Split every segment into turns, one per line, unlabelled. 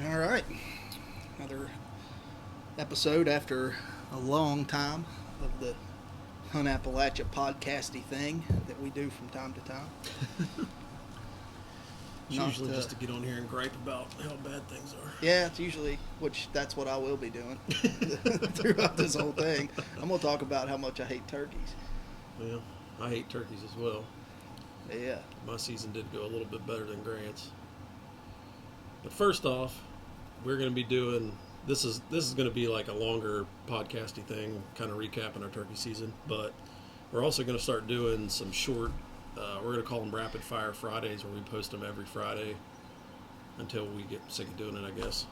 All right. Another episode after a long time of the Hunt Appalachia podcasty thing that we do from time to time.
It's
Not,
usually just to get on here and gripe about how bad things are.
Yeah, it's usually, which that's what I will be doing throughout this whole thing. I'm going to talk about how much I hate turkeys.
Well, I hate turkeys as well.
Yeah.
My season did go a little bit better than Grant's. But first off, we're going to be doing this is going to be like a longer podcasty thing, kind of recapping our turkey season. But we're also going to start doing some short. We're going to call them rapid fire Fridays, where we post them every Friday until we get sick of doing it, I guess.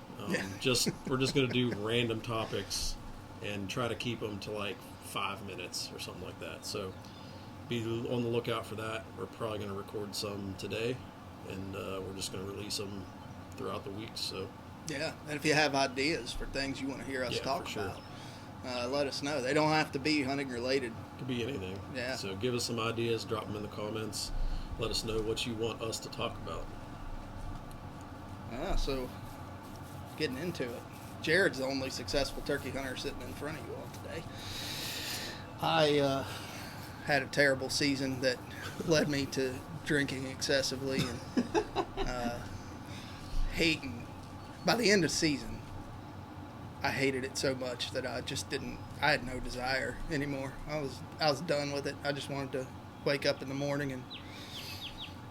We're just going to do random topics and try to keep them to like 5 minutes or something like that. So be on the lookout for that. We're probably going to record some today, and we're just going to release them throughout the week. So
Yeah, and if you have ideas for things you want to hear us talk
for sure.
about, let us know. They don't have to be hunting related.
Could be anything.
Yeah.
So give us some ideas, drop them in the comments. Let us know what you want us to talk about.
So getting into it. Jared's the only successful turkey hunter sitting in front of you all today. I had a terrible season that led me to drinking excessively and hating. By the end of the season, I hated it so much that I had no desire anymore. I was done with it. I just wanted to wake up in the morning and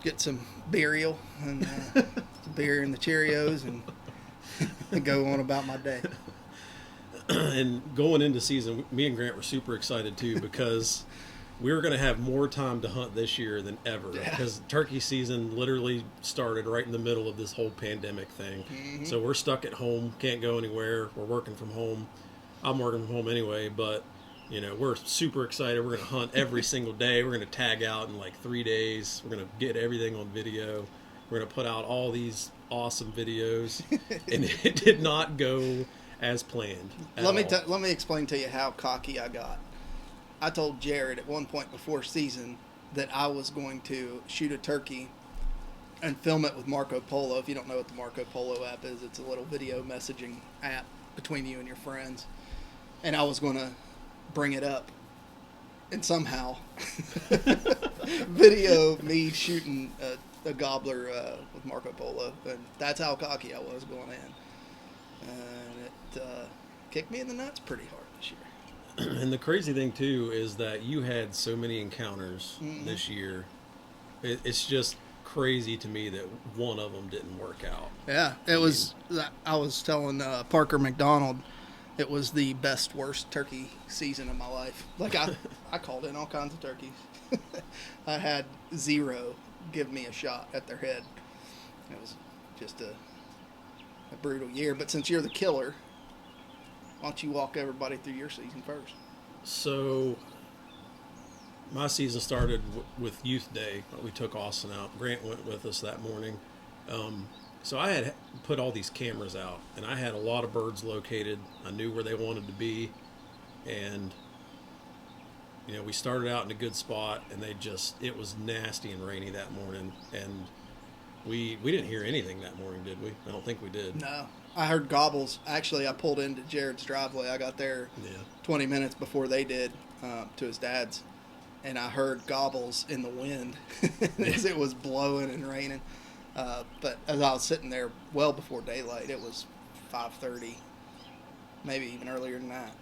get some burial and some beer and the Cheerios and go on about my day.
And going into season, me and Grant were super excited too, because we were going to have more time to hunt this year than ever, because turkey season literally started right in the middle of this whole pandemic thing. Mm-hmm. So we're stuck at home, can't go anywhere. We're working from home. I'm working from home anyway, but we're super excited. We're going to hunt every single day. We're going to tag out in like 3 days. We're going to get everything on video. We're going to put out all these awesome videos, and it did not go as planned.
Let me explain to you how cocky I got. I told Jared at one point before season that I was going to shoot a turkey and film it with Marco Polo. If you don't know what the Marco Polo app is, it's a little video messaging app between you and your friends. And I was going to bring it up and somehow video me shooting a gobbler with Marco Polo. And that's how cocky I was going in. And it kicked me in the nuts pretty hard this year.
And the crazy thing too is that you had so many encounters this year. It's just crazy to me that one of them didn't work out.
Yeah, it was. I was telling Parker McDonald, it was the best worst turkey season of my life. Like I called in all kinds of turkeys. I had 0 give me a shot at their head. It was just a brutal year. But since you're the killer, why don't you walk everybody through your season first?
So, my season started with Youth Day. We took Austin out. Grant went with us that morning. So I had put all these cameras out, and I had a lot of birds located. I knew where they wanted to be, and we started out in a good spot, and it was nasty and rainy that morning, and we didn't hear anything that morning, did we? I don't think we did.
No. I heard gobbles. Actually, I pulled into Jared's driveway. I got there 20 minutes before they did to his dad's, and I heard gobbles in the wind as it was blowing and raining. But as I was sitting there well before daylight, it was 5:30, maybe even earlier than that.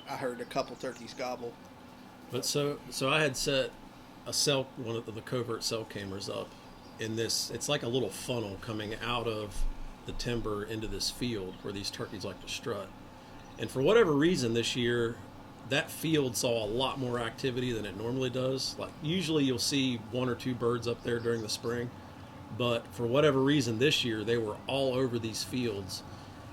I heard a couple turkeys gobble.
But so I had set one of the covert cell cameras up in this. It's like a little funnel coming out of the timber into this field where these turkeys like to strut. And for whatever reason this year, that field saw a lot more activity than it normally does. Like usually you'll see 1 or 2 birds up there during the spring, but for whatever reason this year they were all over these fields.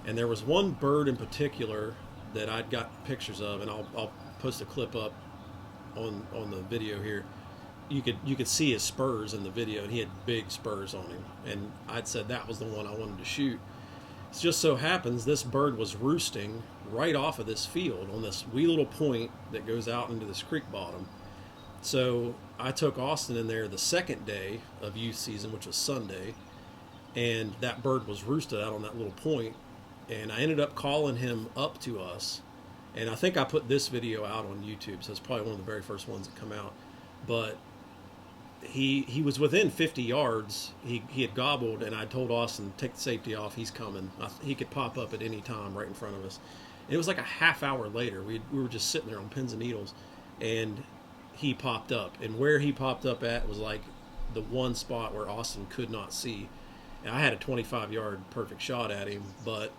And there was one bird in particular that I'd got pictures of, and I'll post a clip up on the video here. You could see his spurs in the video, and he had big spurs on him. And I'd said that was the one I wanted to shoot. It just so happens this bird was roosting right off of this field on this wee little point that goes out into this creek bottom. So I took Austin in there the second day of youth season, which was Sunday, and that bird was roosted out on that little point, and I ended up calling him up to us, and I think I put this video out on YouTube, so it's probably one of the very first ones that come out, but he was within 50 yards. He had gobbled, and I told Austin, take the safety off, he's coming. He could pop up at any time right in front of us. And it was like a half hour later. We were just sitting there on pins and needles, and he popped up. And where he popped up at was like the one spot where Austin could not see. And I had a 25-yard perfect shot at him, but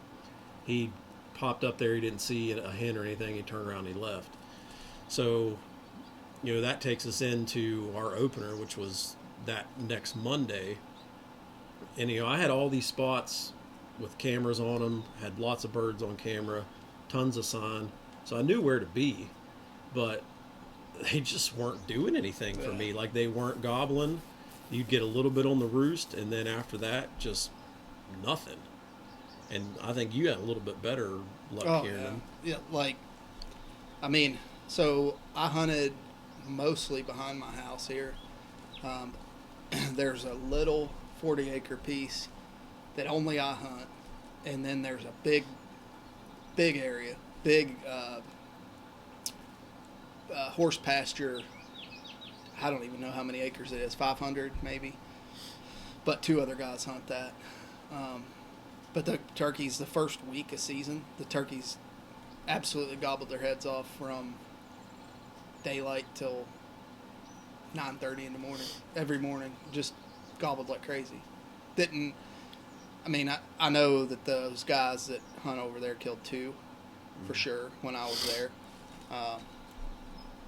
he popped up there. He didn't see a hen or anything. He turned around and he left. So, that takes us into our opener, which was that next Monday. And, I had all these spots with cameras on them, had lots of birds on camera, tons of sign. So I knew where to be, but they just weren't doing anything for me. Like, they weren't gobbling. You'd get a little bit on the roost, and then after that, just nothing. And I think you had a little bit better luck hearing them.
Yeah, so I hunted mostly behind my house here. There's a little 40-acre piece that only I hunt, and then there's a big area, horse pasture. I don't even know how many acres it is, 500 maybe, but 2 other guys hunt that. But the turkeys, the first week of season, the turkeys absolutely gobbled their heads off from daylight till 9:30 in the morning. Every morning, just gobbled like crazy. I know that those guys that hunt over there killed 2 for sure when I was there.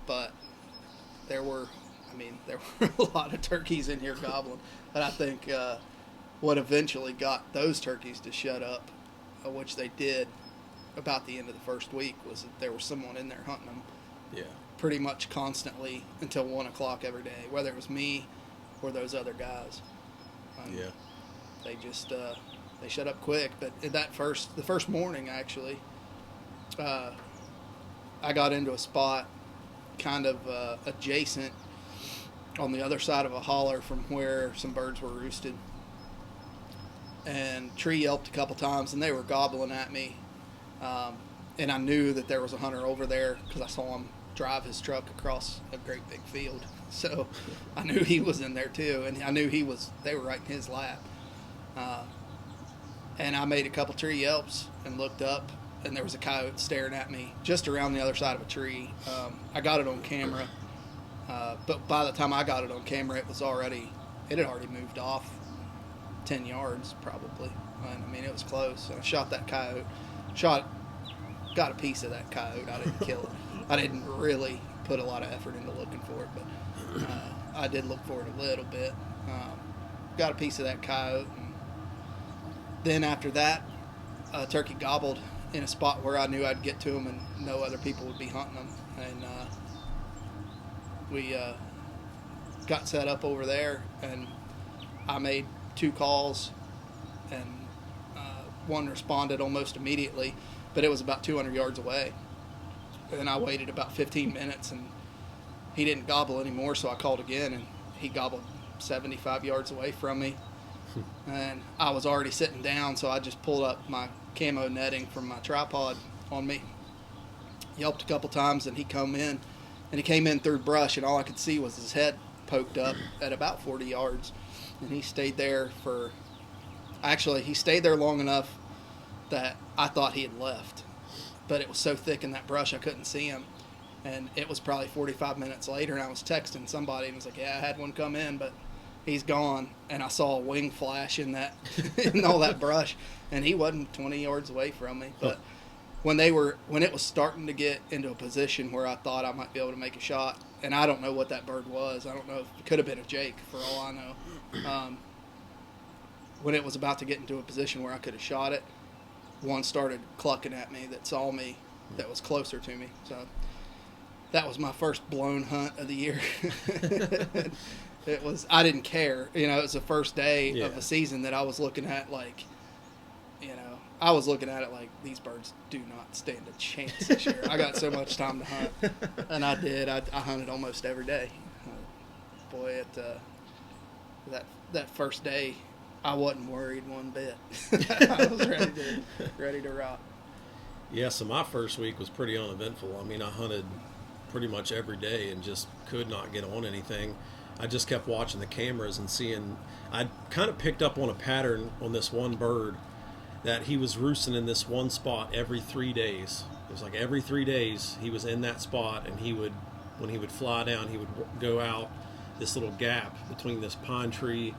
But there were a lot of turkeys in here gobbling. And I think what eventually got those turkeys to shut up, which they did about the end of the first week, was that there was someone in there hunting them.
Yeah. Pretty
much constantly until 1 o'clock every day, whether it was me or those other guys. They just they shut up quick. But the first morning actually, I got into a spot kind of adjacent on the other side of a holler from where some birds were roosted, and tree yelped a couple times, and they were gobbling at me, and I knew that there was a hunter over there because I saw him drive his truck across a great big field. So I knew he was in there too, and I knew they were right in his lap. And I made a couple tree yelps and looked up, and there was a coyote staring at me just around the other side of a tree. I got it on camera, but by the time I got it on camera, it had already moved off 10 yards probably. And it was close. I shot that coyote, got a piece of that coyote. I didn't kill it. I didn't really put a lot of effort into looking for it, but I did look for it a little bit. Got a piece of that coyote, and then after that, turkey gobbled in a spot where I knew I'd get to him and no other people would be hunting them. And we got set up over there, and I made 2 calls, and one responded almost immediately, but it was about 200 yards away. And I waited about 15 minutes, and he didn't gobble anymore, so I called again, and he gobbled 75 yards away from me. And I was already sitting down, so I just pulled up my camo netting from my tripod on me, yelped a couple times, and he came in through brush, and all I could see was his head poked up at about 40 yards. And he stayed there he stayed there long enough that I thought he had left. But it was so thick in that brush I couldn't see him. And it was probably 45 minutes later, and I was texting somebody and was like, yeah, I had one come in, but he's gone. And I saw a wing flash in in all that brush, and he wasn't 20 yards away from me. But when it was starting to get into a position where I thought I might be able to make a shot, and I don't know what that bird was. I don't know if it could have been a Jake for all I know. When it was about to get into a position where I could have shot it, one started clucking at me that saw me, that was closer to me. So that was my first blown hunt of the year. I didn't care. It was the first day of the season that I was looking at these birds do not stand a chance this year. I got so much time to hunt. And I did. I hunted almost every day. Boy, that first day I wasn't worried one bit. I was ready to rock.
Yeah, so my first week was pretty uneventful. I mean, I hunted pretty much every day and just could not get on anything. I just kept watching the cameras and seeing. I kind of picked up on a pattern on this one bird that he was roosting in this one spot every 3 days. It was like every 3 days he was in that spot, and when he would fly down, he would go out this little gap between this pine tree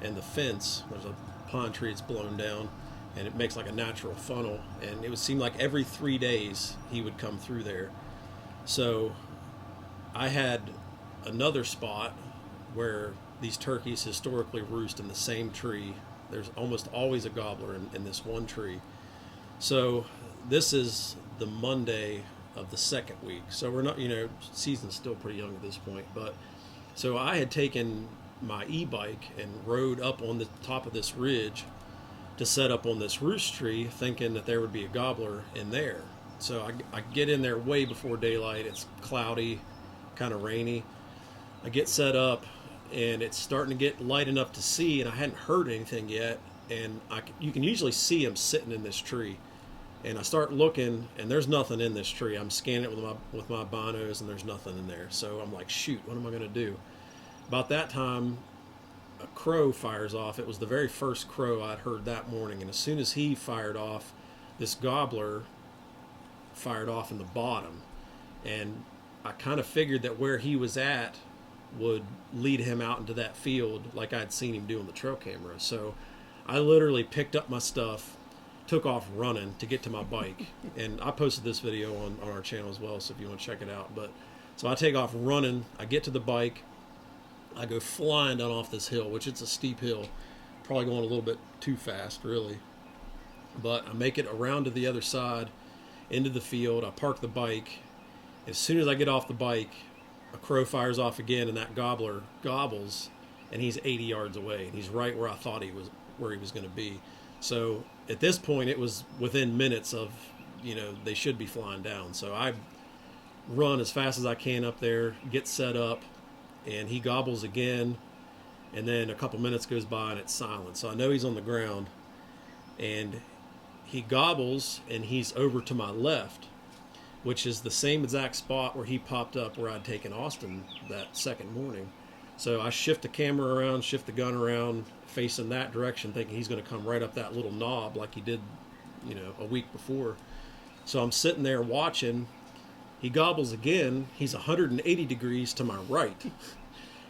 and the fence. There's a pine tree that's blown down, and it makes like a natural funnel, and it would seem like every 3 days he would come through there. So I had another spot where these turkeys historically roost in the same tree. There's almost always a gobbler in this one tree. So this is the Monday of the second week. So we're not, season's still pretty young at this point, but so I had taken my e-bike and rode up on the top of this ridge to set up on this roost tree, thinking that there would be a gobbler in there. So I get in there way before daylight. It's cloudy, kind of rainy. I get set up, and it's starting to get light enough to see, and I hadn't heard anything yet. And you can usually see him sitting in this tree. And I start looking, and there's nothing in this tree. I'm scanning it with my binos, and there's nothing in there. So I'm like, shoot, what am I going to do? About that time, a crow fires off. It was the very first crow I'd heard that morning. And as soon as he fired off, this gobbler fired off in the bottom. And I kind of figured that where he was at would lead him out into that field like I'd seen him do on the trail camera. So I literally picked up my stuff, took off running to get to my bike. And I posted this video on our channel as well, so if you want to check it out. But so I take off running, I get to the bike, I go flying down off this hill, which it's a steep hill, probably going a little bit too fast, really. But I make it around to the other side, into the field, I park the bike. As soon as I get off the bike, a crow fires off again, and that gobbler gobbles, and he's 80 yards away, and he's right where I thought he was going to be. So at this point, it was within minutes of, they should be flying down. So I run as fast as I can up there, get set up, and he gobbles again, and then a couple minutes goes by and it's silent. So I know he's on the ground, and he gobbles, and he's over to my left, which is the same exact spot where he popped up where I'd taken Austin that second morning. So I shift the camera around, shift the gun around, facing that direction, thinking he's going to come right up that little knob like he did, a week before. So I'm sitting there watching. He gobbles again. He's 180 degrees to my right,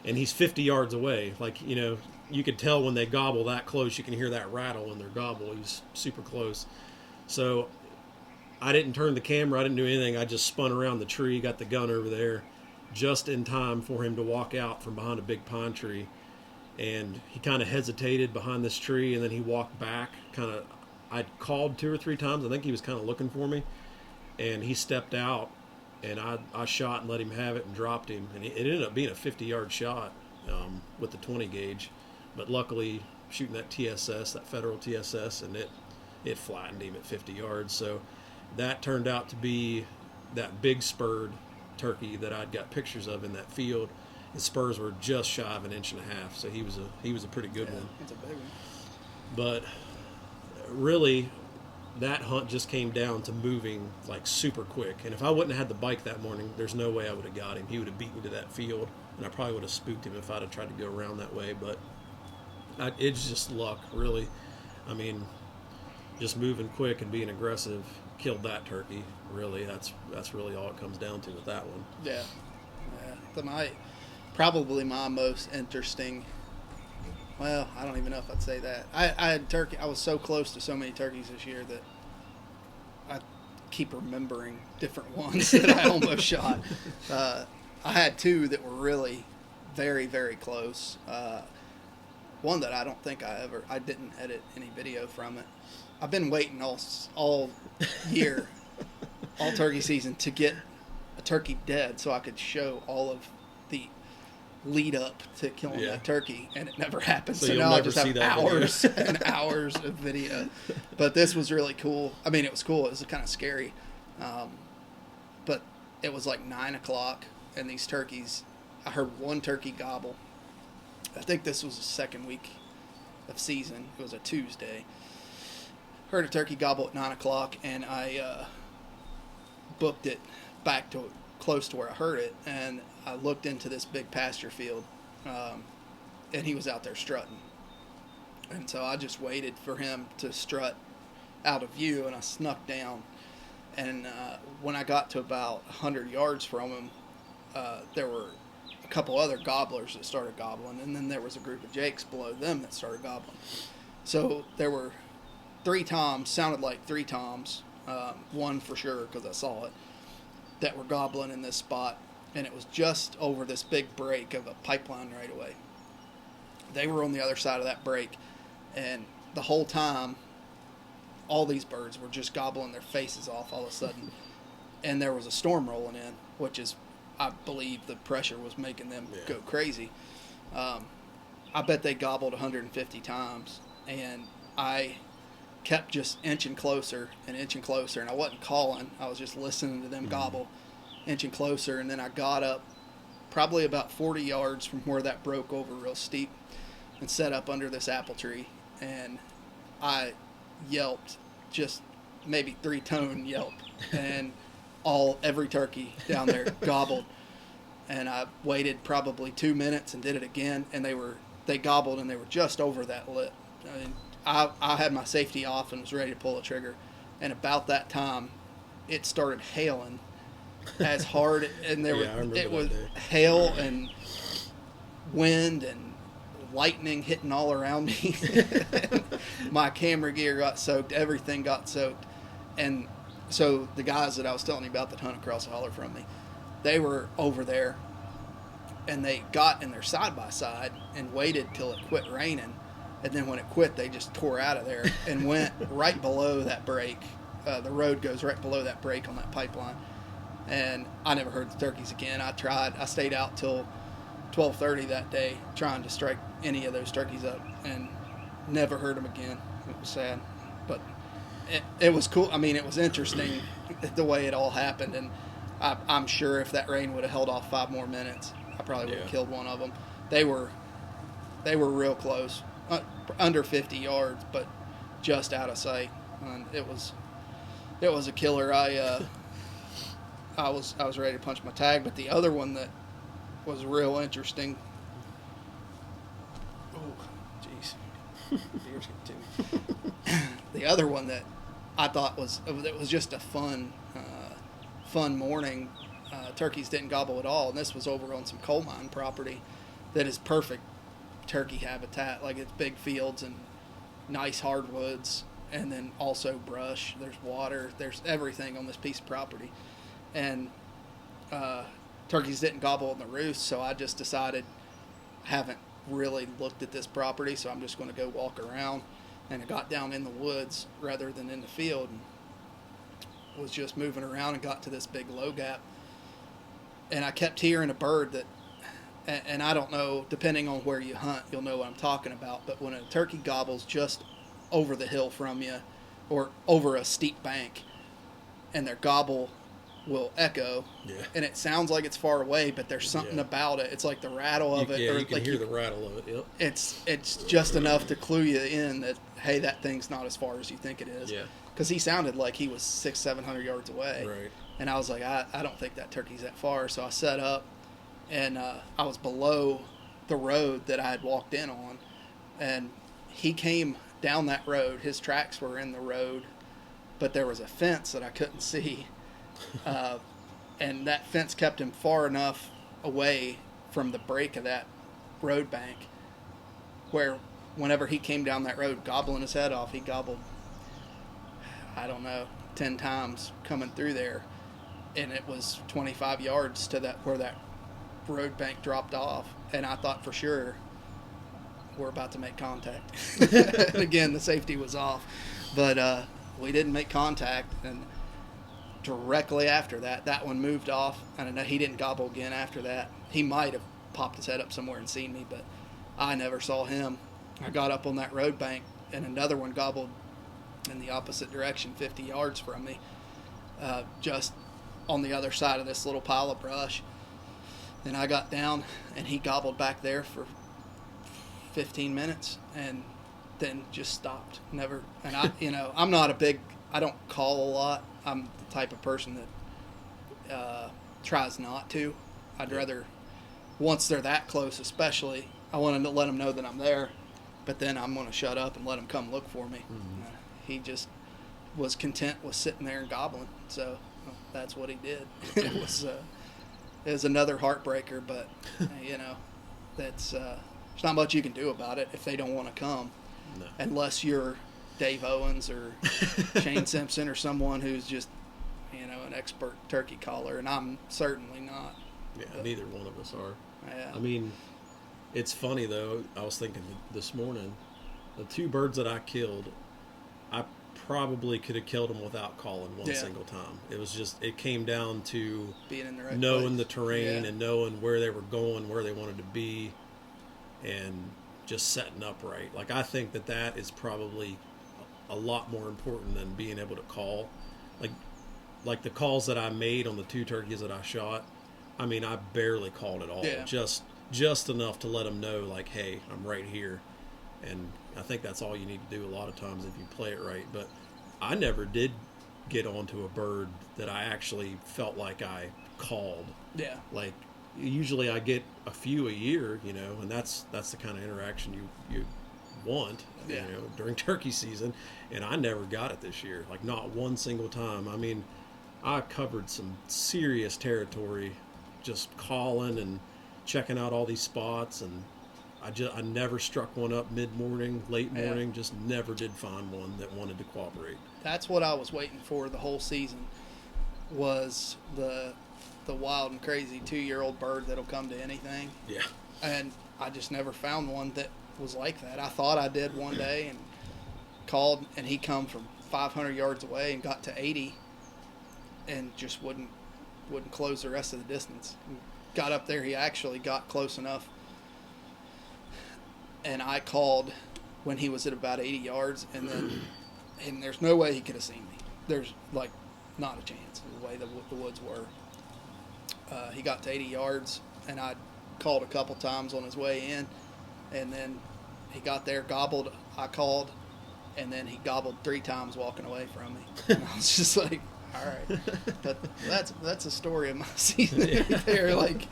and he's 50 yards away. Like, you could tell when they gobble that close, you can hear that rattle in their gobble. He's super close. So I didn't turn the camera. I didn't do anything. I just spun around the tree, got the gun over there, just in time for him to walk out from behind a big pine tree. And he kind of hesitated behind this tree, and then he walked back. I'd called 2 or 3 times. I think he was kind of looking for me. And he stepped out, and I shot and let him have it and dropped him. And it ended up being a 50-yard shot with the 20 gauge. But luckily, shooting that TSS, that federal TSS, and it flattened him at 50 yards. So that turned out to be that big spurred turkey that I'd got pictures of in that field. His spurs were just shy of 1.5 inches. So he was a pretty good one.
That's a big one.
But really, that hunt just came down to moving like super quick. And if I wouldn't have had the bike that morning, there's no way I would have got him. He would have beat me to that field, and I probably would have spooked him if I'd have tried to go around that way. But it's just luck, really. I mean, just moving quick and being aggressive killed that turkey. Really, that's really all it comes down to with that one.
Yeah. Probably my most interesting. Well, I don't even know if I'd say that. I had turkey. I was so close to so many turkeys this year that I keep remembering different ones that I almost shot. I had 2 that were really very, very close. One that I don't think I didn't edit any video from it. I've been waiting all year, all turkey season, to get a turkey dead so I could show all of the lead up to killing that turkey, and it never happened. So now I just have hours and hours of video. But this was really cool. I mean, it was cool. It was kind of scary. But it was like 9 o'clock, and these turkeys, I heard one turkey gobble. I think this was the second week of season. It was a Tuesday. Heard a turkey gobble at 9 o'clock, and I booked it back to close to where I heard it, and I looked into this big pasture field, and he was out there strutting. And so I just waited for him to strut out of view, and I snuck down. And when I got to about 100 yards from him, there were a couple other gobblers that started gobbling, and then there was a group of jakes below them that started gobbling. So there were 3 toms, sounded like 3 toms, one for sure because I saw it, that were gobbling in this spot, and it was just over this big break of a pipeline right away. They were on the other side of that break, and the whole time, all these birds were just gobbling their faces off all of a sudden, and there was a storm rolling in, which is, I believe, the pressure was making them go crazy. I bet they gobbled 150 times, and I kept just inching closer, and I wasn't calling. I was just listening to them gobble, inching closer, and then I got up probably about 40 yards from where that broke over real steep and set up under this apple tree, and I yelped, just maybe 3-tone yelp, and every turkey down there gobbled. And I waited probably 2 minutes and did it again, and they gobbled, and they were just over that lip. I mean, I had my safety off and was ready to pull the trigger, and about that time, it started hailing as hard, and it was hail and wind and lightning hitting all around me. My camera gear got soaked, everything got soaked, and so the guys that I was telling you about that hunt across the holler from me, they were over there, and they got in their side-by-side and waited till it quit raining. And then when it quit, they just tore out of there and went right below that break. The road goes right below that break on that pipeline. And I never heard the turkeys again. I stayed out till 12:30 that day trying to strike any of those turkeys up, and never heard them again. It was sad. But it was cool. I mean, it was interesting the way it all happened. And I'm sure if that rain would have held off 5 more minutes, I probably would have killed one of them. They were real close. Under 50 yards, but just out of sight. And it was a killer. I was ready to punch my tag, but the other one that was real interesting. Oh, jeez, deer's getting to me. The other one that I thought was just a fun morning. Turkeys didn't gobble at all, and this was over on some coal mine property that is perfect turkey habitat. Like, it's big fields and nice hardwoods, and then also brush. There's water. There's everything on this piece of property, and turkeys didn't gobble on the roost. So I just decided, I haven't really looked at this property, so I'm just going to go walk around. And I got down in the woods rather than in the field, and was just moving around and got to this big low gap, and I kept hearing a bird that. And I don't know, depending on where you hunt, you'll know what I'm talking about. But when a turkey gobbles just over the hill from you or over a steep bank, and their gobble will echo, and it sounds like it's far away, but there's something about it. It's like the rattle of it.
Yeah, you can hear the rattle of it. Yep.
It's just enough to clue you in that, hey, that thing's not as far as you think it is.
Yeah.
Because he sounded like he was 600-700 yards away.
Right.
And I was like, I don't think that turkey's that far. So I set up. And I was below the road that I had walked in on, and he came down that road. His tracks were in the road, but there was a fence that I couldn't see, and that fence kept him far enough away from the break of that road bank where whenever he came down that road gobbling his head off, he gobbled, I don't know, 10 times coming through there, and it was 25 yards to that where that road bank dropped off, and I thought for sure we're about to make contact. And again, the safety was off, but we didn't make contact, and directly after that one moved off, and I know he didn't gobble again after that. He might have popped his head up somewhere and seen me, but I never saw him. I got up on that road bank, and another one gobbled in the opposite direction 50 yards from me, just on the other side of this little pile of brush. And I got down, and he gobbled back there for 15 minutes, and then just stopped. Never. And I don't call a lot. I'm the type of person that tries not to. I'd rather, once they're that close especially, I want to let them know that I'm there, but then I'm going to shut up and let them come look for me. Mm-hmm. He just was content with sitting there and gobbling, so that's what he did. It was another heartbreaker, but that's there's not much you can do about it if they don't want to come, unless you're Dave Owens or Shane Simpson or someone who's just an expert turkey caller, and I'm certainly not.
Yeah, neither one of us are.
Yeah.
I mean, it's funny though. I was thinking this morning, the 2 birds that I killed, I probably could have killed them without calling one single time. It was just, it came down to
being in the right
knowing
place.
The terrain and knowing where they were going, where they wanted to be, and just setting up right. Like, I think that is probably a lot more important than being able to call. Like the calls that I made on the 2 turkeys that I shot, I mean, I barely called at all.
Yeah.
Just enough to let them know, like, hey, I'm right here. And I think that's all you need to do a lot of times if you play it right. But I never did get onto a bird that I actually felt like I called.
Yeah.
Like, usually I get a few a year, and that's the kind of interaction you want, during turkey season. And I never got it this year. Like, not one single time. I mean, I covered some serious territory just calling and checking out all these spots, and I never struck one up mid-morning, late morning, just never did find one that wanted to cooperate.
That's what I was waiting for the whole season, was the wild and crazy 2-year-old bird that'll come to anything.
Yeah.
And I just never found one that was like that. I thought I did one day and called, and he come from 500 yards away and got to 80 and just wouldn't close the rest of the distance. Got up there, he actually got close enough, and I called when he was at about 80 yards, and there's no way he could have seen me. There's not a chance the way the woods were. He got to 80 yards, and I called a couple times on his way in, and then he got there, gobbled, I called, and then he gobbled 3 times walking away from me. And I was just like, all right. But that's a story of my season right there. Like,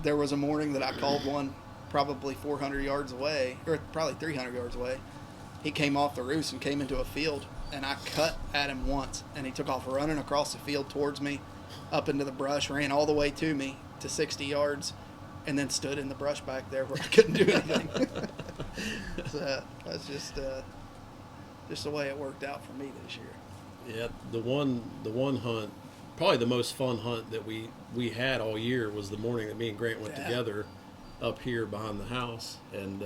there was a morning that I called one probably 400 yards away, or probably 300 yards away. He came off the roost and came into a field, and I cut at him once, and he took off running across the field towards me, up into the brush, ran all the way to me to 60 yards, and then stood in the brush back there where I couldn't do anything. So that's just the way it worked out for me this year.
Yeah, the one hunt, probably the most fun hunt that we had all year was the morning that me and Grant went together up here behind the house, and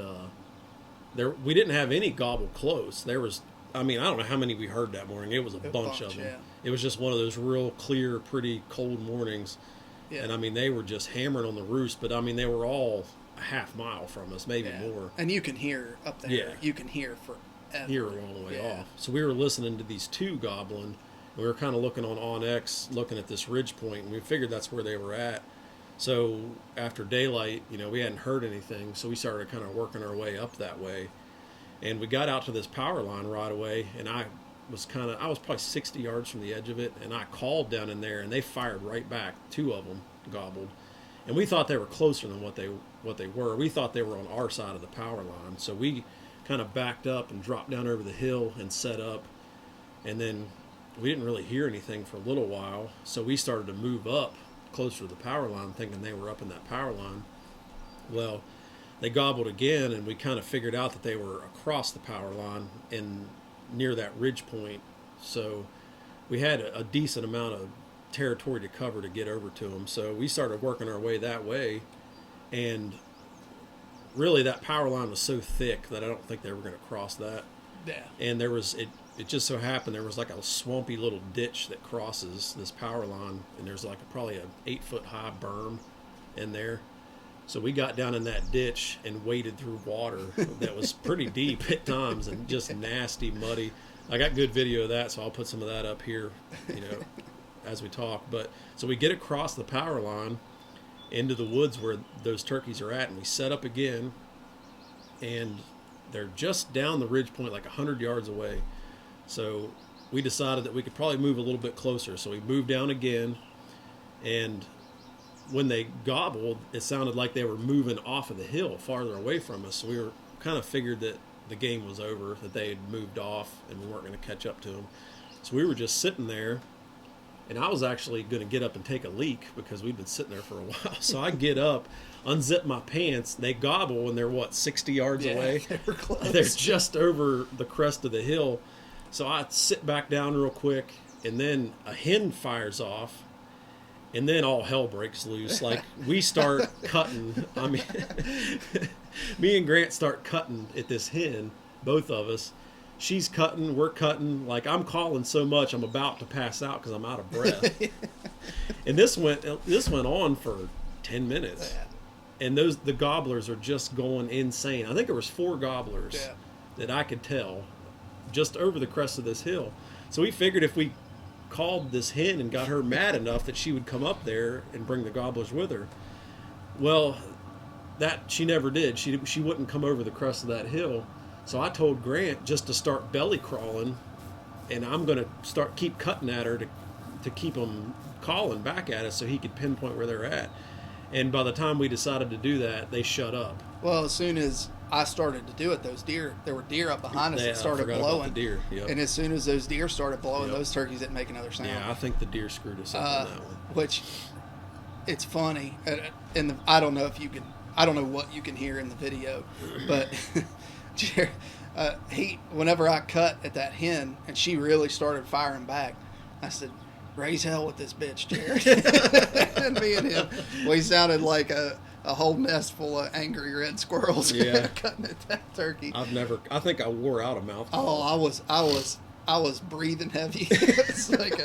we didn't have any gobble close. There was, I mean, I don't know how many we heard that morning. It was a bunch of them. Yeah. It was just one of those real clear, pretty cold mornings. Yeah. And I mean, they were just hammering on the roost, but I mean, they were all a half mile from us, maybe more.
And you can hear up there. Yeah. You can hear forever.
Hear it all the way off. So we were listening to these 2 gobbling, and we were kind of looking on OnX, looking at this ridge point, and we figured that's where they were at. So after daylight, we hadn't heard anything, so we started kind of working our way up that way. And we got out to this power line right away, and I was probably 60 yards from the edge of it, and I called down in there, and they fired right back. 2 of them gobbled. And we thought they were closer than what they were. We thought they were on our side of the power line. So we kind of backed up and dropped down over the hill and set up. And then we didn't really hear anything for a little while, so we started to move up closer to the power line, thinking they were up in that power line. Well, they gobbled again, and we kind of figured out that they were across the power line and near that ridge point. So we had a decent amount of territory to cover to get over to them. So we started working our way that way, and really that power line was so thick that I don't think they were going to cross that.
Yeah.
And there was, it just so happened there was like a swampy little ditch that crosses this power line, and there's like probably a 8-foot high berm in there. So we got down in that ditch and waded through water that was pretty deep at times and just nasty, muddy. I got good video of that, so I'll put some of that up here, as we talk. But so we get across the power line into the woods where those turkeys are at, and we set up again. And they're just down the ridge point, like 100 yards away. So we decided that we could probably move a little bit closer. So we moved down again, and when they gobbled, it sounded like they were moving off of the hill farther away from us. So we were kind of figured that the game was over, that they had moved off and we weren't going to catch up to them. So we were just sitting there, and I was actually going to get up and take a leak because we'd been sitting there for a while. So I get up, unzip my pants, they gobble, and they're 60 yards away?
They were close.
They're just over the crest of the hill. So I sit back down real quick, and then a hen fires off, and then all hell breaks loose. Like, we start cutting. I mean, me and Grant start cutting at this hen, both of us. She's cutting, we're cutting. Like, I'm calling so much, I'm about to pass out because I'm out of breath. And this went on for 10 minutes. Yeah. And the gobblers are just going insane. I think there was 4 gobblers that I could tell just over the crest of this hill. So we figured if we called this hen and got her mad enough that she would come up there and bring the gobblers with her. Well, that she never did. She wouldn't come over the crest of that hill. So I told Grant just to start belly crawling, and I'm going to keep cutting at her to keep them calling back at us so he could pinpoint where they're at. And by the time we decided to do that, they shut up.
Well, as soon as I started to do it, there were deer up behind us that started blowing.
The deer. Yep.
And as soon as those deer started blowing, those turkeys didn't make another sound.
Yeah, I think the deer screwed us up on that one.
Which, it's funny. I don't know what you can hear in the video, but whenever I cut at that hen and she really started firing back, I said, "Raise hell with this bitch, Jared." And me and him, we sounded like a whole nest full of angry red squirrels cutting at that turkey.
I think I wore out a mouthful.
Oh, I was breathing heavy. It's like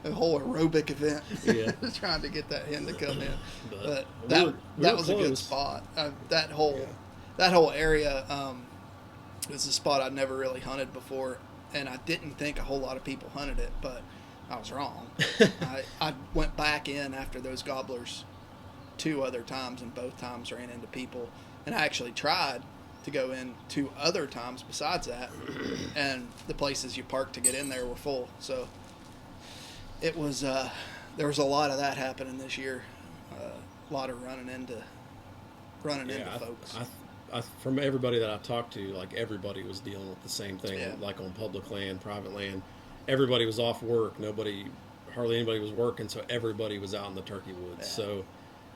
a whole aerobic event. Yeah. Trying to get that hen to come in. But that was a good spot. That whole area was a spot I'd never really hunted before, and I didn't think a whole lot of people hunted it, but I was wrong. I went back in after those gobblers 2 other times, and both times ran into people. And I actually tried to go in 2 other times besides that, and the places you parked to get in there were full. So it was there was a lot of that happening this year. A lot of running into folks.
From everybody that I talked to, like, everybody was dealing with the same thing. Like on public land, private land, everybody was off work. Hardly anybody was working, so everybody was out in the turkey woods. Yeah. So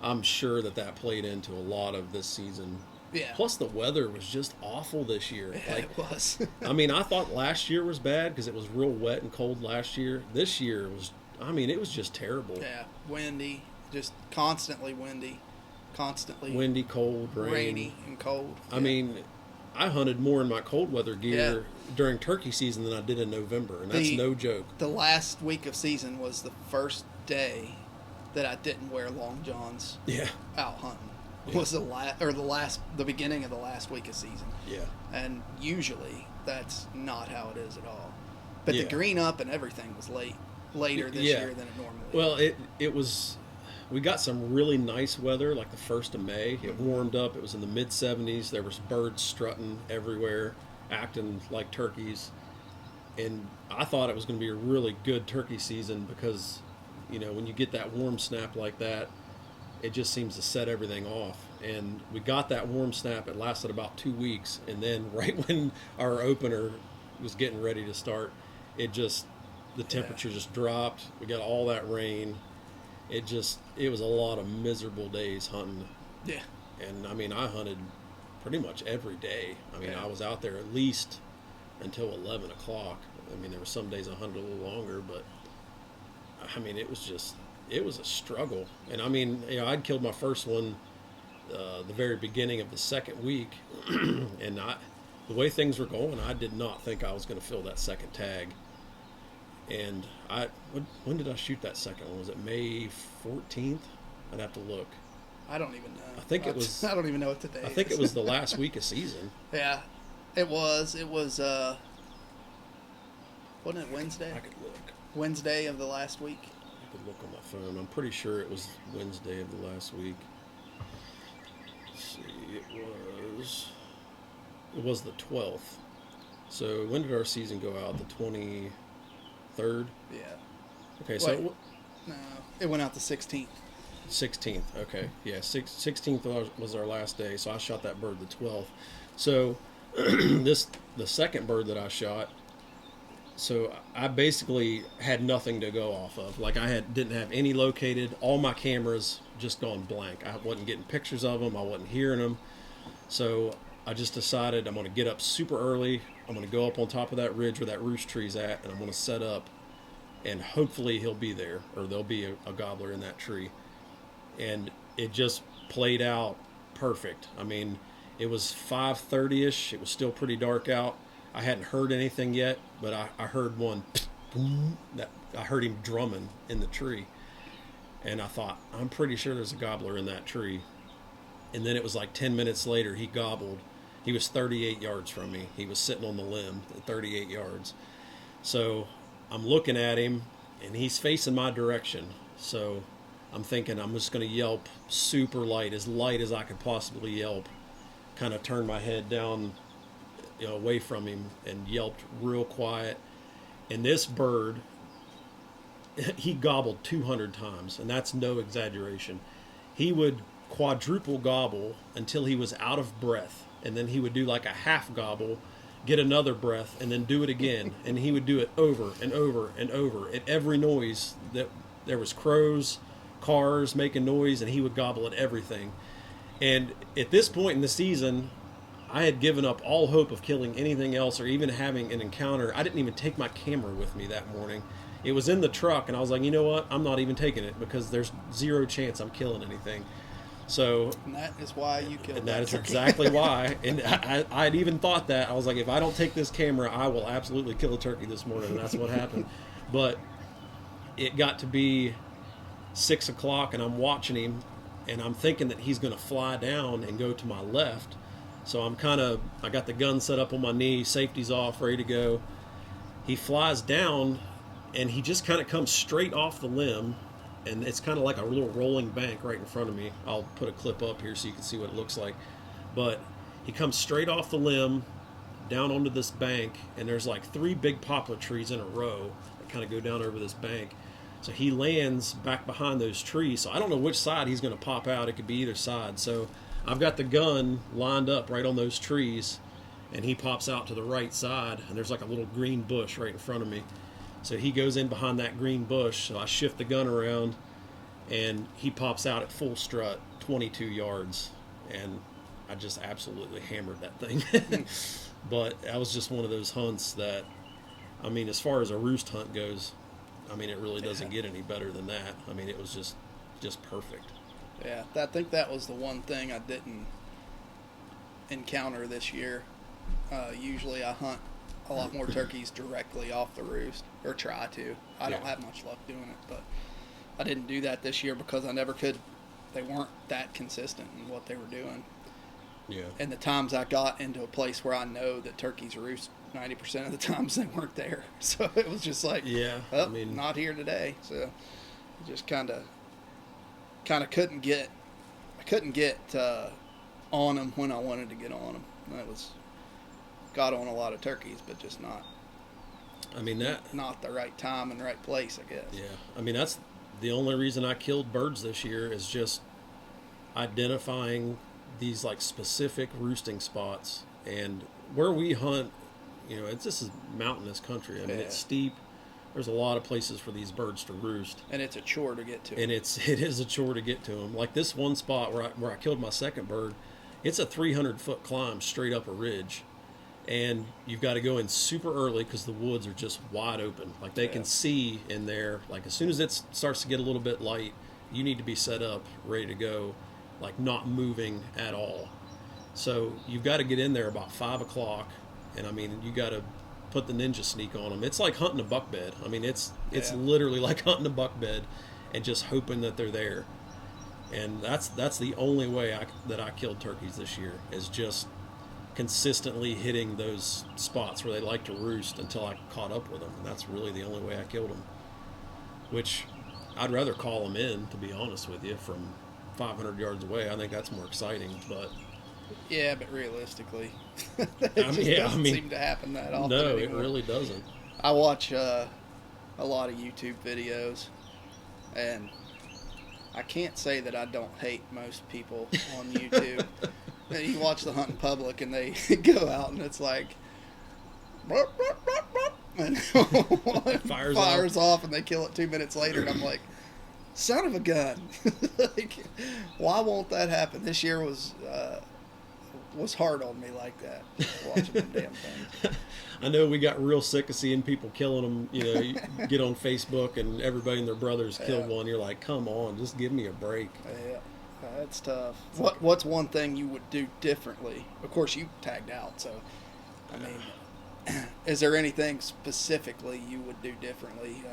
I'm sure that played into a lot of this season.
Yeah.
Plus, the weather was just awful this year.
Yeah, it was.
I mean, I thought last year was bad because it was real wet and cold last year. This year it was just terrible.
Yeah, windy, just constantly windy.
Windy, cold,
rainy and cold.
I mean, I hunted more in my cold weather gear during turkey season than I did in November, and that's no joke. The
last week of season was the first day that I didn't wear long johns. Out hunting. Yeah. Was the beginning of the last week of season.
Yeah.
And usually that's not how it is at all. But the green up and everything was later this year than it normally is.
Well, it was. We got some really nice weather, like the 1st of May. It warmed up. It was in the mid-70s. There was birds strutting everywhere, acting like turkeys. And I thought it was going to be a really good turkey season because, when you get that warm snap like that, it just seems to set everything off. And we got that warm snap. It lasted about 2 weeks. And then right when our opener was getting ready to start, the temperature just dropped. We got all that rain. It was a lot of miserable days hunting.
Yeah.
And I mean, I hunted pretty much every day. I mean, I was out there at least until 11 o'clock. I mean, there were some days I hunted a little longer, but I mean, it was a struggle. And I mean, I'd killed my first one the very beginning of the second week. And the way things were going, I did not think I was going to fill that second tag. And when did I shoot that second one? Was it May 14th? I'd have to look.
I don't even know.
I think it was.
I don't even know what today is.
I think it was the last week of season.
Yeah, it was. It was. Wasn't it Wednesday?
I could look.
Wednesday of the last week.
I could look on my phone. I'm pretty sure it was Wednesday of the last week. Let's see. It was. It was the 12th. So when did our season go out? The 23rd?
Yeah.
Okay,
Wait.
so
No, it went out the 16th.
16th. Okay, yeah, 16th was our last day. So I shot that bird the 12th. So the second bird that I shot. So I basically had nothing to go off of. Like didn't have any located. All my cameras just gone blank. I wasn't getting pictures of them. I wasn't hearing them. So I just decided I'm going to get up super early. I'm going to go up on top of that ridge where that roost tree's at, and I'm going to set up, and hopefully he'll be there, or there'll be a gobbler in that tree. And it just played out perfect. I mean, it was 5:30ish. It was still pretty dark out. I hadn't heard anything yet, but I heard one. I heard him drumming in the tree, and I thought, I'm pretty sure there's a gobbler in that tree. And then it was like 10 minutes later, he gobbled. He was 38 yards from me. He was sitting on the limb at 38 yards. So I'm looking at him, and he's facing my direction. So I'm thinking I'm just going to yelp super light as I could possibly yelp. Kind of turned my head down, away from him, and yelped real quiet. And this bird, he gobbled 200 times, and that's no exaggeration. He would quadruple gobble until he was out of breath, and then he would do like a half gobble, get another breath, and then do it again. And he would do it over and over and over. At every noise that there was crows, cars making noise, and he would gobble at everything. And at this point in the season, I had given up all hope of killing anything else or even having an encounter. I didn't even take my camera with me that morning. It was in the truck, and I was like, you know what? I'm not even taking it because there's zero chance I'm killing anything. So,
and that is why you killed
and
that
that is
turkey.
exactly why. And I had even thought that. I was like, if I don't take this camera, I will absolutely kill a turkey this morning. And that's what happened. But it got to be 6 o'clock, and I'm watching him, and I'm thinking that he's going to fly down and go to my left. So I got the gun set up on my knee, safety's off, ready to go. He flies down, and he just kind of comes straight off the limb, and it's kind of like a little rolling bank right in front of me. I'll put a clip up here so you can see what it looks like. But he comes straight off the limb, down onto this bank, and there's like 3 big poplar trees in a row that kind of go down over this bank. So he lands back behind those trees. So I don't know which side he's going to pop out. It could be either side. So I've got the gun lined up right on those trees, and he pops out to the right side, and there's like a little green bush right in front of me. So he goes in behind that green bush, so I shift the gun around, and he pops out at full strut, 22 yards, and I just absolutely hammered that thing. But that was just one of those hunts that, I mean, as far as a roost hunt goes, I mean, it really doesn't get any better than that. I mean, it was just perfect.
Yeah, I think that was the one thing I didn't encounter this year. Usually I hunt a lot more turkeys directly off the roost, or try to. I don't have much luck doing it, but I didn't do that this year because I never could. They weren't that consistent in what they were doing.
Yeah.
And the times I got into a place where I know that turkeys roost, 90% of the times they weren't there. So it was just like, I mean, not here today. So I just kind of couldn't get on them when I wanted to get on them. Got on a lot of turkeys, but just not. I mean, not the right time and right place, I guess.
Yeah, I mean, that's the only reason I killed birds this year, is just identifying these like specific roosting spots. And where we hunt, this is mountainous country. I mean, it's steep. There's a lot of places for these birds to roost,
and it's a chore to get to.
And it is a chore to get to them. Like this one spot where I killed my second bird, it's a 300-foot climb straight up a ridge. And you've got to go in super early because the woods are just wide open. Like they can see in there. Like as soon as it starts to get a little bit light, you need to be set up, ready to go, like not moving at all. So you've got to get in there about 5 o'clock. And I mean, you got to put the ninja sneak on them. It's like hunting a buck bed. I mean, it's literally like hunting a buck bed and just hoping that they're there. And that's the only way that I killed turkeys this year, is just consistently hitting those spots where they like to roost until I caught up with them. And that's really the only way I killed them, which I'd rather call them in, to be honest with you, from 500 yards away. I think that's more exciting, but
Yeah, but realistically, it
I mean,
doesn't seem to happen that often
no,
anymore.
it really doesn't.
I watch a lot of YouTube videos, and I can't say that I don't hate most people on YouTube. You watch the hunt in public, and they go out, and it's like, "Rup, rup, rup, rup," and fires off, and they kill it 2 minutes later, and I'm like, son of a gun. Like, why won't that happen? This year was hard on me like that, watching them damn things.
I know we got real sick of seeing people killing them. You know, you get on Facebook and everybody and their brothers killed one. You're like, come on, just give me a break.
Yeah, that's tough. What's one thing you would do differently? Of course, you tagged out, so I mean, is there anything specifically you would do differently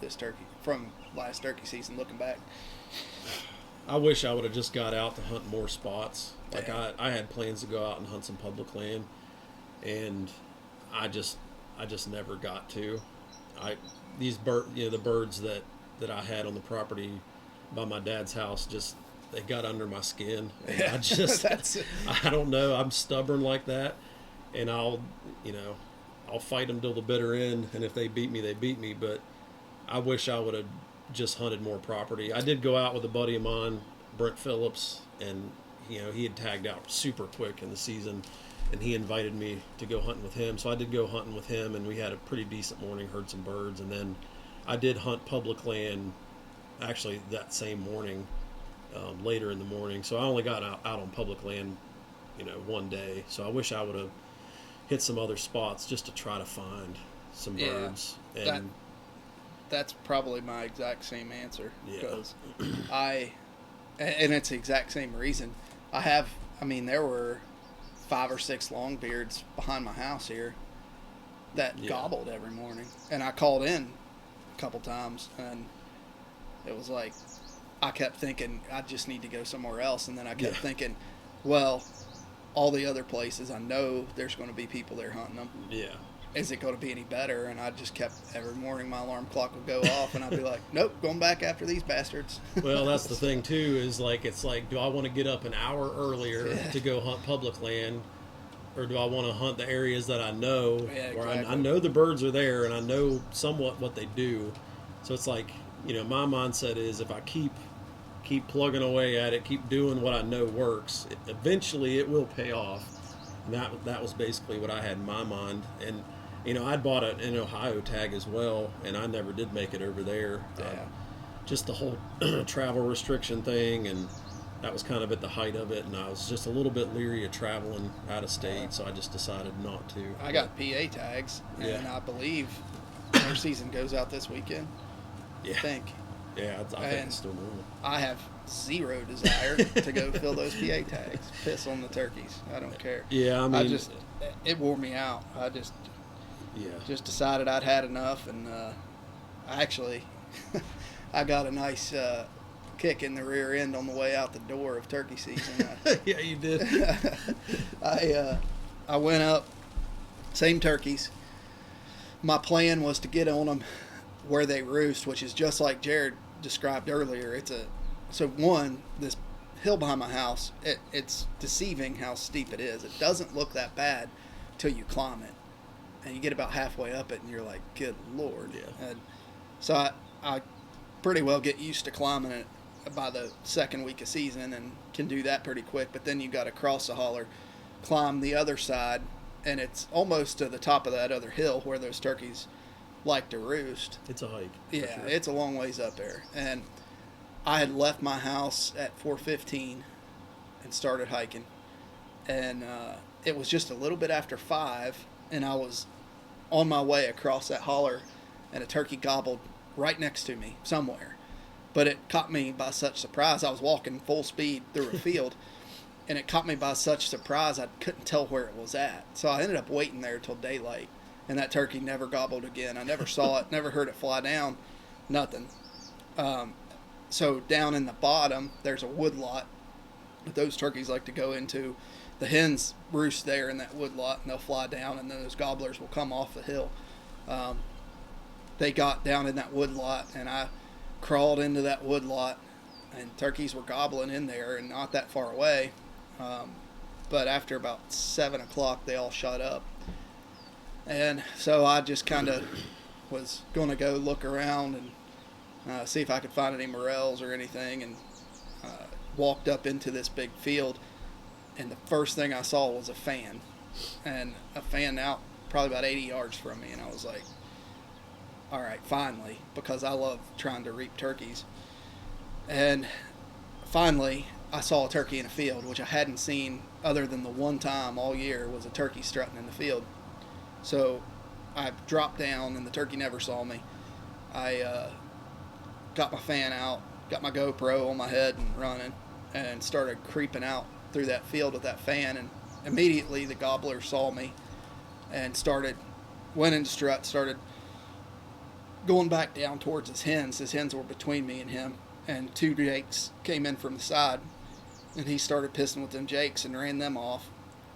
this turkey from last turkey season? Looking back,
I wish I would have just got out to hunt more spots. Like
Yeah.
I had plans to go out and hunt some public land, and I just never got to. The birds that I had on the property by my dad's house, just they got under my skin. And
Yeah,
I just
that's it.
I don't know. I'm stubborn like that, and I'll fight them till the bitter end. And if they beat me, they beat me. But I wish I would have just hunted more property. I did go out with a buddy of mine, Brent Phillips, and he had tagged out super quick in the season, and he invited me to go hunting with him. So I did go hunting with him, and we had a pretty decent morning, heard some birds, and then I did hunt public land actually that same morning, later in the morning. So I only got out on public land, one day. So I wish I would have hit some other spots just to try to find some birds. And
that's probably my exact same answer,
Yeah.
because and it's the exact same reason. There were 5 or 6 longbeards behind my house here that gobbled every morning, and I called in a couple times, and it was like I kept thinking I just need to go somewhere else, and then I kept thinking, well, all the other places I know there's going to be people there hunting them.
Yeah.
Is it going to be any better? And I just kept, every morning my alarm clock would go off, and I'd be like, nope, going back after these bastards.
Well, that's the thing too, is like, it's like, do I want to get up an hour earlier to go hunt public land, or do I want to hunt the areas that I know, where I know the birds are there and I know somewhat what they do? So it's like, my mindset is, if I keep plugging away at it, keep doing what I know works, eventually it will pay off. And that was basically what I had in my mind. And I'd bought an Ohio tag as well, and I never did make it over there. Just the whole travel restriction thing, and that was kind of at the height of it, and I was just a little bit leery of traveling out of state, so I just decided not to.
I got PA tags, and I believe our season goes out this weekend.
Yeah.
I think.
Yeah, I think it's still normal.
I have zero desire to go fill those PA tags. Piss on the turkeys. I don't care.
Yeah, I mean,
it wore me out. I just decided I'd had enough, and I got a nice kick in the rear end on the way out the door of turkey season.
Yeah, you did.
I went up, same turkeys. My plan was to get on them where they roost, which is just like Jared described earlier. This hill behind my house, it's deceiving how steep it is. It doesn't look that bad till you climb it, and you get about halfway up it, and you're like, good Lord.
Yeah.
And so I pretty well get used to climbing it by the second week of season, and can do that pretty quick. But then you got to cross the holler, climb the other side, and it's almost to the top of that other hill where those turkeys like to roost.
It's a hike.
Yeah,
sure.
It's a long ways up there. And I had left my house at 4:15 and started hiking. And it was just a little bit after 5, and I was on my way across that holler, and a turkey gobbled right next to me somewhere. But it caught me by such surprise. I was walking full speed through a field, and it caught me by such surprise I couldn't tell where it was at. So I ended up waiting there till daylight, and that turkey never gobbled again. I never saw it, never heard it fly down, nothing. So down in the bottom, there's a wood lot that those turkeys like to go into. The hens roost there in that wood lot, and they'll fly down, and then those gobblers will come off the hill. They got down in that wood lot, and I crawled into that wood lot, and turkeys were gobbling in there and not that far away. but after about 7 o'clock, they all shut up. And so I just kind of was going to go look around and see if I could find any morels or anything, and walked up into this big field, and the first thing I saw was a fan, and a fan out probably about 80 yards from me, and I was like, all right, finally, because I love trying to reap turkeys. And finally, I saw a turkey in a field, which I hadn't seen other than the one time all year was a turkey strutting in the field. So I dropped down, and the turkey never saw me. I got my fan out, got my GoPro on my head and running, and started creeping out through that field with that fan. And immediately the gobbler saw me and went into strut, started going back down towards his hens. His hens were between me and him, and 2 jakes came in from the side, and he started pissing with them jakes and ran them off,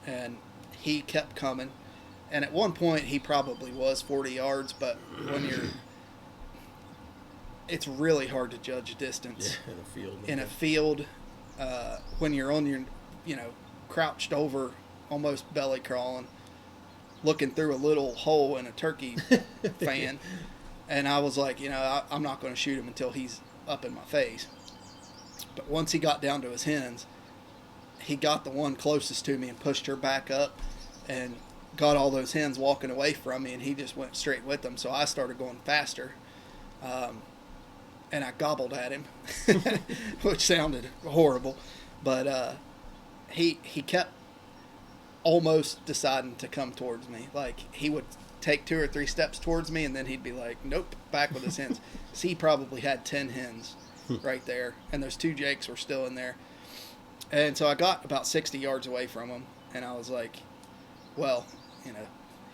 and he kept coming. And at one point, he probably was 40 yards, but it's really hard to judge distance.
Yeah, in a field.
In a field, when you're on your, crouched over, almost belly crawling, looking through a little hole in a turkey fan. And I was like, I'm not going to shoot him until he's up in my face. But once he got down to his hens, he got the one closest to me and pushed her back up and got all those hens walking away from me, and he just went straight with them. So I started going faster, and I gobbled at him, which sounded horrible. But he kept almost deciding to come towards me. Like, he would take 2 or 3 steps towards me, and then he'd be like, nope, back with his hens. So he probably had 10 hens right there, and those 2 jakes were still in there. And so I got about 60 yards away from him, and I was like, well,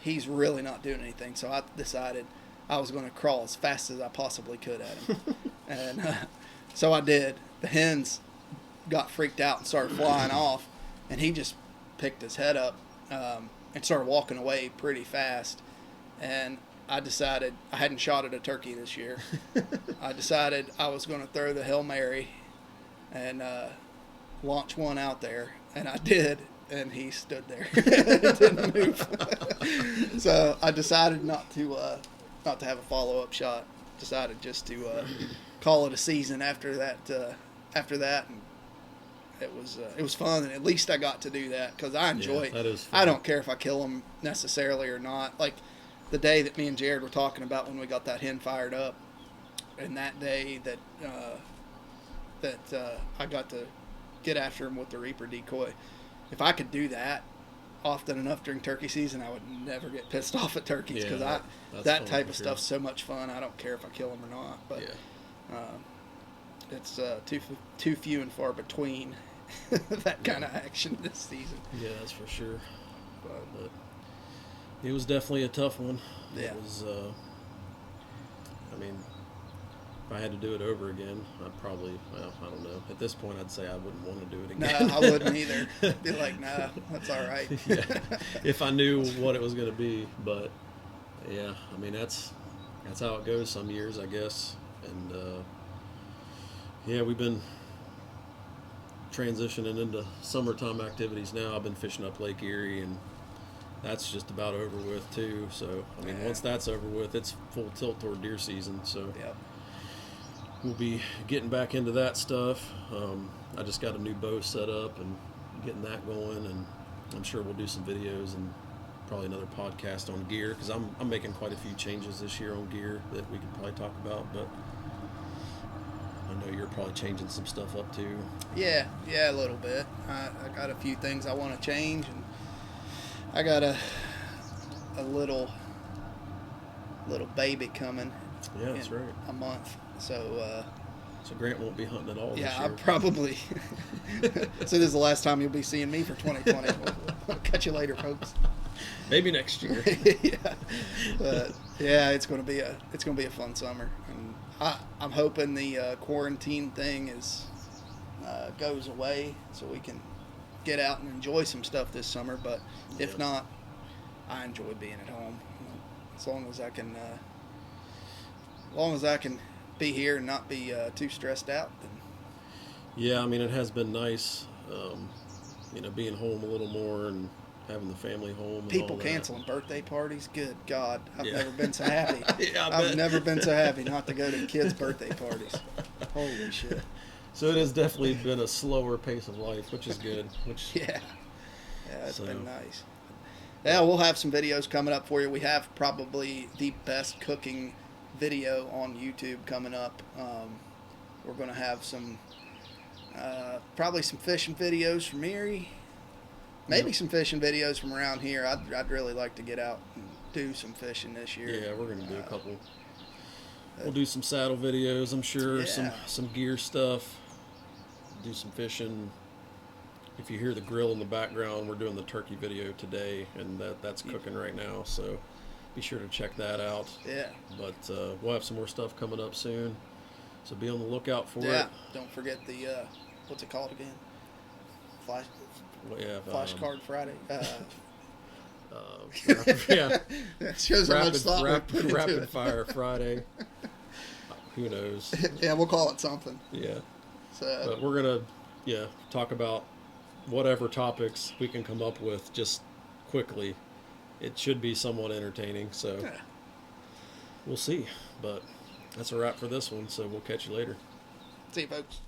he's really not doing anything. So I decided I was going to crawl as fast as I possibly could at him. And so I did. The hens got freaked out and started flying off, and he just picked his head up and started walking away pretty fast. And I decided I hadn't shot at a turkey this year. I decided I was going to throw the Hail Mary and launch one out there, and I did. And he stood there, didn't move. So I decided not to have a follow-up shot. Decided just to call it a season after that. And it was fun, and at least I got to do that because I enjoy it.
That is fun.
I don't care if I kill them necessarily or not. Like the day that me and Jared were talking about when we got that hen fired up, and that day that I got to get after him with the Reaper decoy. If I could do that often enough during turkey season, I would never get pissed off at turkeys because that type of stuff's so much fun. I don't care if I kill them or not, but it's too few and far between that kind of action this season.
Yeah, that's for sure. But it was definitely a tough one.
Yeah.
It was. If I had to do it over again, I'd probably, I don't know. At this point, I'd say I wouldn't want to do it again.
No, I wouldn't either. I'd be like, nah, that's all right.
Yeah, if I knew what it was going to be. But, yeah, that's how it goes some years, I guess. And, we've been transitioning into summertime activities now. I've been fishing up Lake Erie, and that's just about over with, too. So, once that's over with, it's full tilt toward deer season. So,
yep.
We'll be getting back into that stuff. I just got a new bow set up and getting that going, and I'm sure we'll do some videos and probably another podcast on gear because I'm making quite a few changes this year on gear that we could probably talk about. But I know you're probably changing some stuff up too.
Yeah, a little bit. I got a few things I want to change, and I got a little baby coming.
Yeah, that's right.
A month. So
Grant won't be hunting at all this year.
I probably. So this is the last time you'll be seeing me for 2020. We'll catch you later, folks.
Maybe next year.
Yeah, but it's going to be a fun summer, and I'm hoping the quarantine thing goes away so we can get out and enjoy some stuff this summer. But if not, I enjoy being at home as long as I can. Be here and not be too stressed out.
Yeah, it has been nice. being home a little more and having the family home. And
People
all that.
canceling birthday parties. Good God, I've
Yeah.
never been so happy.
Yeah,
I've never been so happy not to go to kids' birthday parties. Holy shit.
So it has definitely been a slower pace of life, which is good.
Yeah, it's been nice. Yeah, we'll have some videos coming up for you. We have probably the best cooking video on YouTube coming up. We're going to have some, probably some fishing videos from Erie. Maybe some fishing videos from around here. I'd really like to get out and do some fishing this year.
Yeah, we're going to do a couple. We'll do some saddle videos, I'm sure.
Yeah.
Some gear stuff. Do some fishing. If you hear the grill in the background, we're doing the turkey video today, and that's cooking right now. So be sure to check that out.
Yeah.
But we'll have some more stuff coming up soon. So be on the lookout for it.
Yeah. Don't forget the what's it called again? Flashcard Friday.
Yeah.
That shows how much thought we put into
Rapid
it.
Fire Friday. Who knows?
Yeah, we'll call it something.
Yeah.
So,
But we're gonna talk about whatever topics we can come up with just quickly. It should be somewhat entertaining, so we'll see. But that's a wrap for this one, so we'll catch you later.
see you, folks.